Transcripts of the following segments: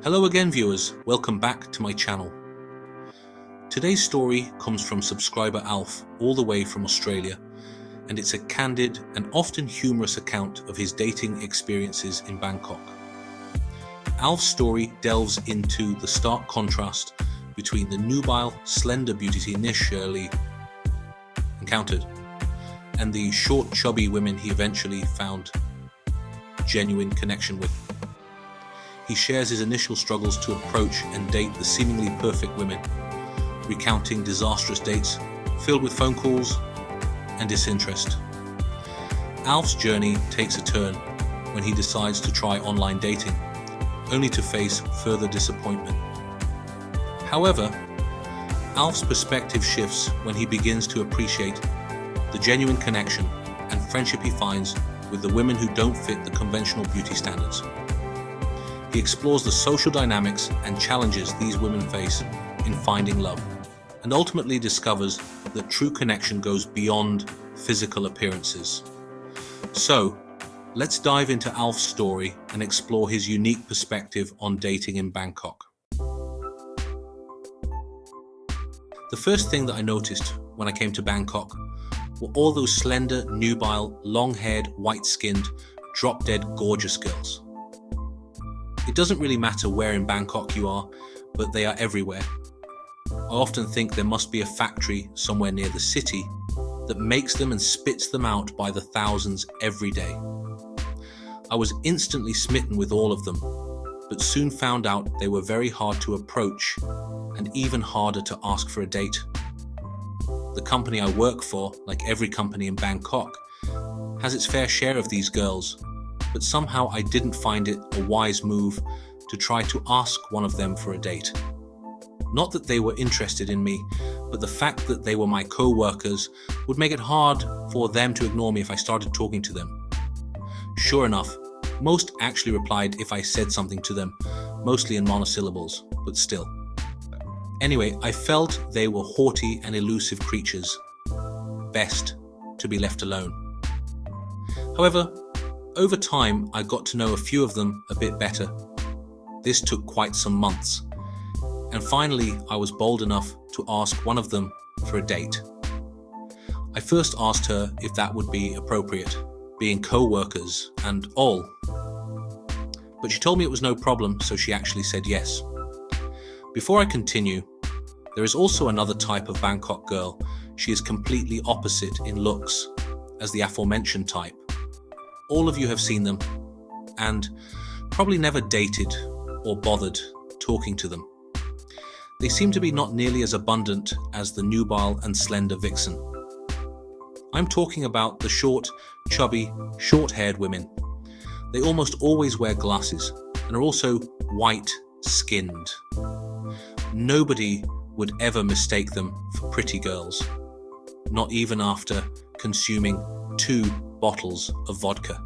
Hello again viewers, welcome back to my channel. Today's story comes from subscriber Alf, all the way from Australia, and it's a candid and often humorous account of his dating experiences in Bangkok. Alf's story delves into the stark contrast between the nubile, slender beauties he initially encountered and the short, chubby women he eventually found genuine connection with. He shares his initial struggles to approach and date the seemingly perfect women, recounting disastrous dates filled with phone calls and disinterest. Alf's journey takes a turn when he decides to try online dating, only to face further disappointment. However, Alf's perspective shifts when he begins to appreciate the genuine connection and friendship he finds with the women who don't fit the conventional beauty standards. He explores the social dynamics and challenges these women face in finding love, and ultimately discovers that true connection goes beyond physical appearances. So, let's dive into Alf's story and explore his unique perspective on dating in Bangkok. The first thing that I noticed when I came to Bangkok were all those slender, nubile, long-haired, white-skinned, drop-dead gorgeous girls. It doesn't really matter where in Bangkok you are, but they are everywhere. I often think there must be a factory somewhere near the city that makes them and spits them out by the thousands every day. I was instantly smitten with all of them, but soon found out they were very hard to approach and even harder to ask for a date. The company I work for, like every company in Bangkok, has its fair share of these girls, but somehow I didn't find it a wise move to try to ask one of them for a date. Not that they were interested in me, but the fact that they were my co-workers would make it hard for them to ignore me if I started talking to them. Sure enough, most actually replied if I said something to them, mostly in monosyllables, but still. Anyway, I felt they were haughty and elusive creatures, best to be left alone. However, over time, I got to know a few of them a bit better. This took quite some months, and finally I was bold enough to ask one of them for a date. I first asked her if that would be appropriate, being co-workers and all. But she told me it was no problem, so she actually said yes. Before I continue, there is also another type of Bangkok girl. She is completely opposite in looks as the aforementioned type. All of you have seen them and probably never dated or bothered talking to them. They seem to be not nearly as abundant as the nubile and slender vixen. I'm talking about the short, chubby, short-haired women. They almost always wear glasses and are also white-skinned. Nobody would ever mistake them for pretty girls, not even after consuming 2 bottles of vodka.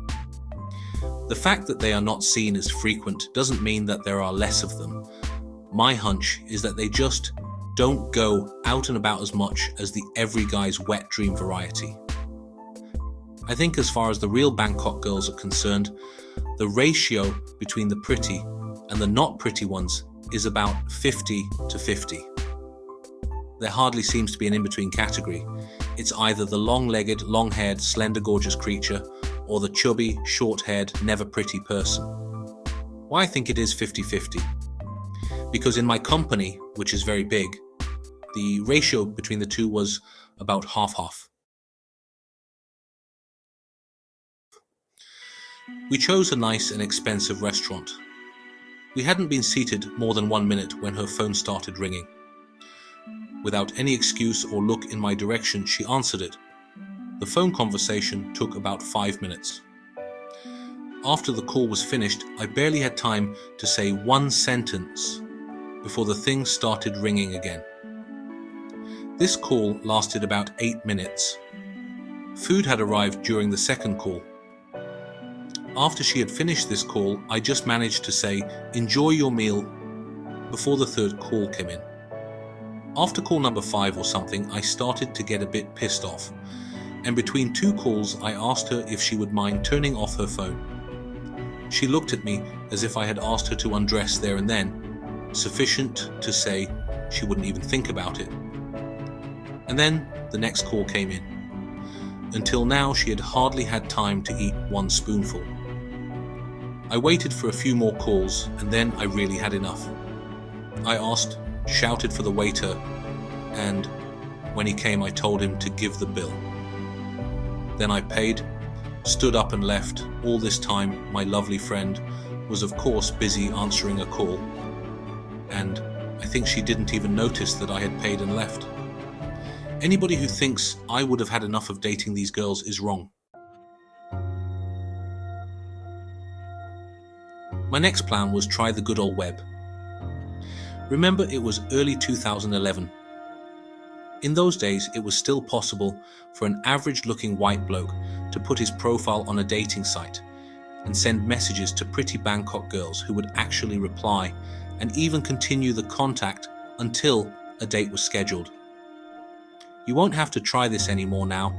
The fact that they are not seen as frequent doesn't mean that there are less of them. My hunch is that they just don't go out and about as much as the every guy's wet dream variety. I think as far as the real Bangkok girls are concerned, the ratio between the pretty and the not pretty ones is about 50-50. There hardly seems to be an in-between category. It's either the long-legged, long-haired, slender, gorgeous creature or the chubby, short-haired, never pretty person. Why I think it is 50-50? Because in my company, which is very big, the ratio between the two was about half-half. We chose a nice and expensive restaurant. We hadn't been seated more than 1 minute when her phone started ringing. Without any excuse or look in my direction, she answered it. The phone conversation took about 5 minutes. After the call was finished, I barely had time to say one sentence before the thing started ringing again. This call lasted about 8 minutes. Food had arrived during the second call. After she had finished this call, I just managed to say, "Enjoy your meal," before the third call came in. After call number 5 or something, I started to get a bit pissed off, and between 2 calls I asked her if she would mind turning off her phone. She looked at me as if I had asked her to undress there and then, sufficient to say she wouldn't even think about it. And then the next call came in. Until now, she had hardly had time to eat one spoonful. I waited for a few more calls, and then I really had enough. I asked, shouted for the waiter, and when he came, I told him to give the bill. Then I paid, stood up and left. All this time, my lovely friend was of course busy answering a call, and I think she didn't even notice that I had paid and left. Anybody who thinks I would have had enough of dating these girls is wrong. My next plan was try the good old web. Remember, it was early 2011. In those days, it was still possible for an average-looking white bloke to put his profile on a dating site and send messages to pretty Bangkok girls who would actually reply and even continue the contact until a date was scheduled. You won't have to try this anymore now.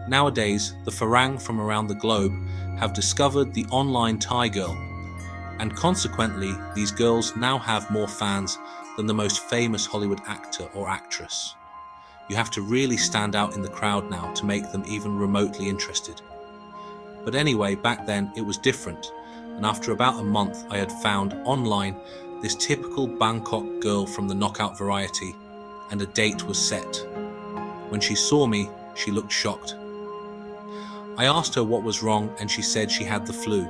Nowadays, the Farang from around the globe have discovered the online Thai girl, and consequently, these girls now have more fans than the most famous Hollywood actor or actress. You have to really stand out in the crowd now to make them even remotely interested. But anyway, back then it was different, and after about a month I had found online this typical Bangkok girl from the knockout variety, and a date was set. When she saw me, she looked shocked. I asked her what was wrong, and she said she had the flu.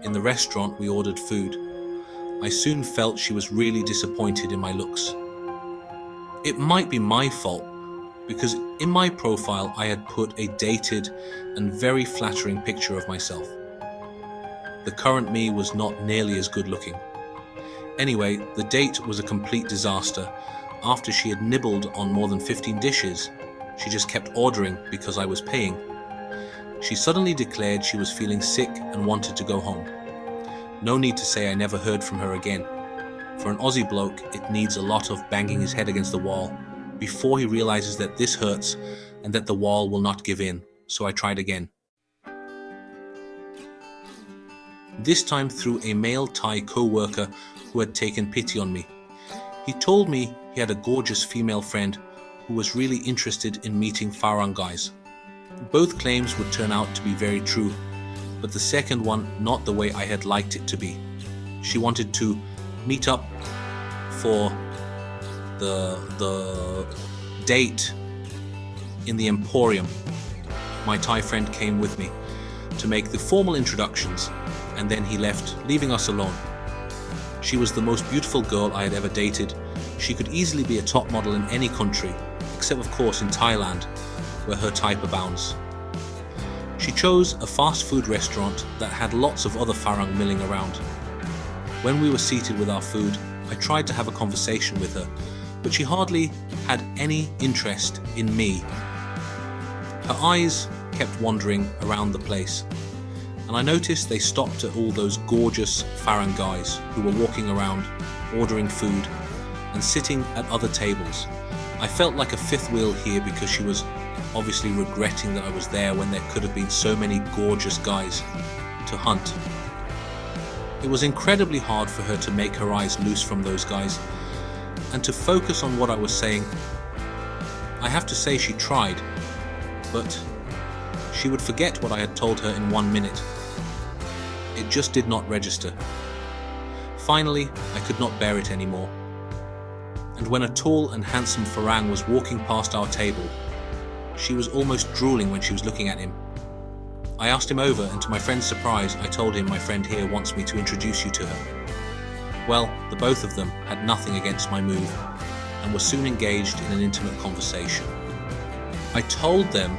In the restaurant, we ordered food. I soon felt she was really disappointed in my looks. It might be my fault, because in my profile I had put a dated and very flattering picture of myself. The current me was not nearly as good looking. Anyway, the date was a complete disaster. After she had nibbled on more than 15 dishes, she just kept ordering because I was paying. She suddenly declared she was feeling sick and wanted to go home. No need to say I never heard from her again. For an Aussie bloke, it needs a lot of banging his head against the wall before he realizes that this hurts and that the wall will not give in, so I tried again. This time through a male Thai co-worker who had taken pity on me. He told me he had a gorgeous female friend who was really interested in meeting Farang guys. Both claims would turn out to be very true, but the second one not the way I had liked it to be. She wanted to meet up for the date in the Emporium. My Thai friend came with me to make the formal introductions, and then he left, leaving us alone. She was the most beautiful girl I had ever dated. She could easily be a top model in any country, except of course in Thailand, where her type abounds. She chose a fast food restaurant that had lots of other Farang milling around. When we were seated with our food, I tried to have a conversation with her, but she hardly had any interest in me. Her eyes kept wandering around the place, and I noticed they stopped at all those gorgeous Farang guys who were walking around, ordering food, and sitting at other tables. I felt like a fifth wheel here because she was obviously regretting that I was there when there could have been so many gorgeous guys to hunt. It was incredibly hard for her to make her eyes loose from those guys and to focus on what I was saying. I have to say she tried, but she would forget what I had told her in 1 minute. It just did not register. Finally, I could not bear it anymore. And when a tall and handsome Farang was walking past our table, she was almost drooling when she was looking at him. I asked him over, and to my friend's surprise, I told him my friend here wants me to introduce you to her. Well, the both of them had nothing against my move and were soon engaged in an intimate conversation. I told them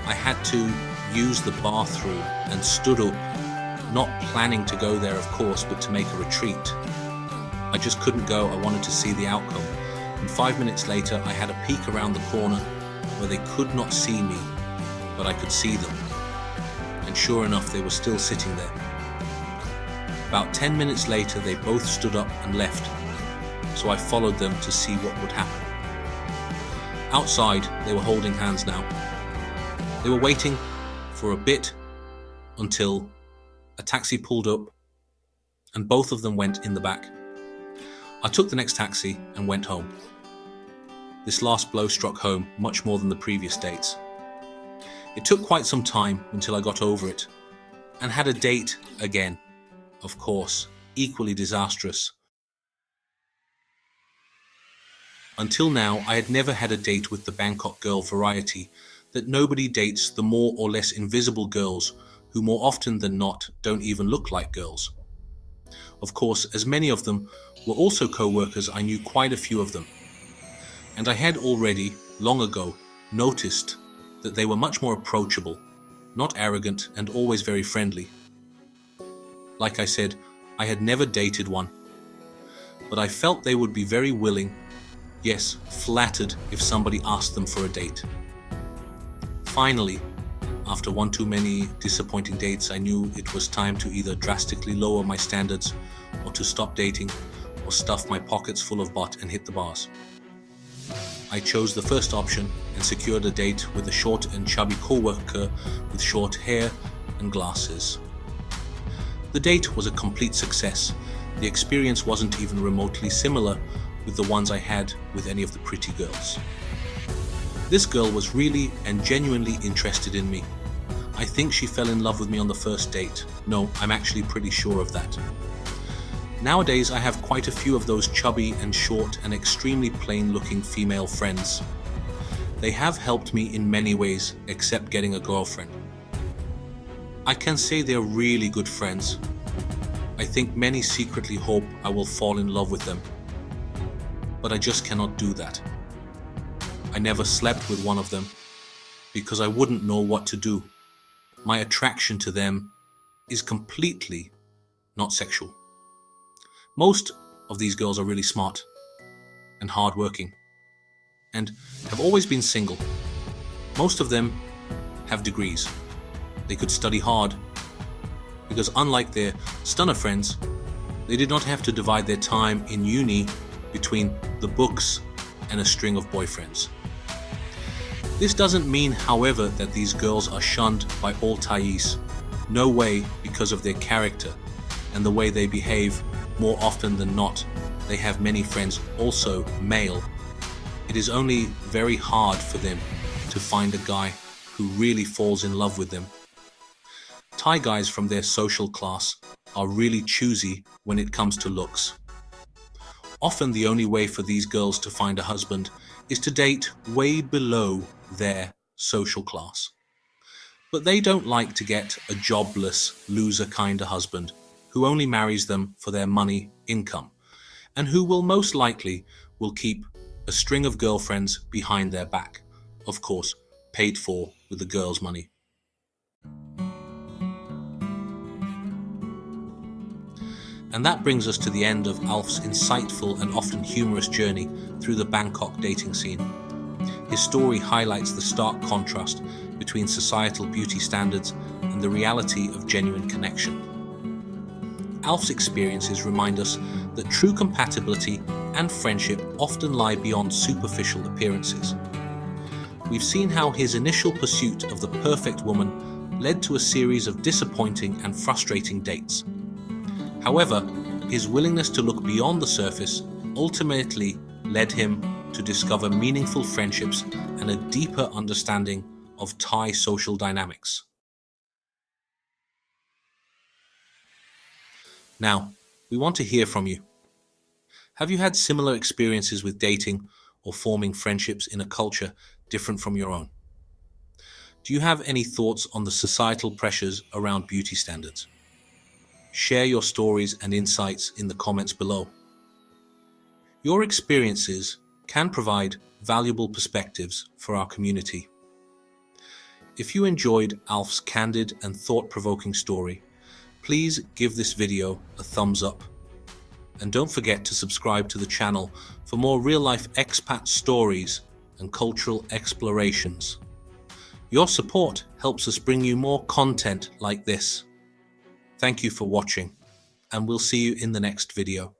I had to use the bathroom and stood up, not planning to go there of course, but to make a retreat. I just couldn't go. I wanted to see the outcome. And 5 minutes later, I had a peek around the corner where they could not see me, but I could see them. And sure enough, they were still sitting there. About 10 minutes later, they both stood up and left, so I followed them to see what would happen. Outside, they were holding hands now. They were waiting for a bit until A taxi pulled up, and both of them went in the back. I took the next taxi and went home. This last blow struck home much more than the previous dates. It took quite some time until I got over it, and had a date again, of course, equally disastrous. Until now, I had never had a date with the Bangkok girl variety, that nobody dates the more or less invisible girls who more often than not don't even look like girls. Of course, as many of them were also co-workers, I knew quite a few of them. And I had already, long ago, noticed that they were much more approachable, not arrogant, and always very friendly. Like I said, I had never dated one, but I felt they would be very willing, yes, flattered if somebody asked them for a date. Finally, after one too many disappointing dates, I knew it was time to either drastically lower my standards or to stop dating or stuff my pockets full of baht and hit the bars. I chose the first option and secured a date with a short and chubby co-worker with short hair and glasses. The date was a complete success. The experience wasn't even remotely similar with the ones I had with any of the pretty girls. This girl was really and genuinely interested in me. I think she fell in love with me on the first date. No, I'm actually pretty sure of that. Nowadays, I have quite a few of those chubby and short and extremely plain-looking female friends. They have helped me in many ways, except getting a girlfriend. I can say they're really good friends. I think many secretly hope I will fall in love with them, but I just cannot do that. I never slept with one of them because I wouldn't know what to do. My attraction to them is completely not sexual. Most of these girls are really smart and hardworking and have always been single. Most of them have degrees. They could study hard because, unlike their stunner friends, they did not have to divide their time in uni between the books and a string of boyfriends. This doesn't mean, however, that these girls are shunned by all Thais. No way, because of their character and the way they behave. More often than not, they have many friends, also male. It is only very hard for them to find a guy who really falls in love with them. Thai guys from their social class are really choosy when it comes to looks. Often the only way for these girls to find a husband is to date way below their social class. But they don't like to get a jobless, loser kind of husband who only marries them for their money income, and who will most likely will keep a string of girlfriends behind their back, of course, paid for with the girl's money. And that brings us to the end of Alf's insightful and often humorous journey through the Bangkok dating scene. His story highlights the stark contrast between societal beauty standards and the reality of genuine connection. Alf's experiences remind us that true compatibility and friendship often lie beyond superficial appearances. We've seen how his initial pursuit of the perfect woman led to a series of disappointing and frustrating dates. However, his willingness to look beyond the surface ultimately led him to discover meaningful friendships and a deeper understanding of Thai social dynamics. Now, we want to hear from you. Have you had similar experiences with dating or forming friendships in a culture different from your own? Do you have any thoughts on the societal pressures around beauty standards? Share your stories and insights in the comments below. Your experiences can provide valuable perspectives for our community. If you enjoyed Alf's candid and thought-provoking story, please give this video a thumbs up. And don't forget to subscribe to the channel for more real-life expat stories and cultural explorations. Your support helps us bring you more content like this. Thank you for watching, and we'll see you in the next video.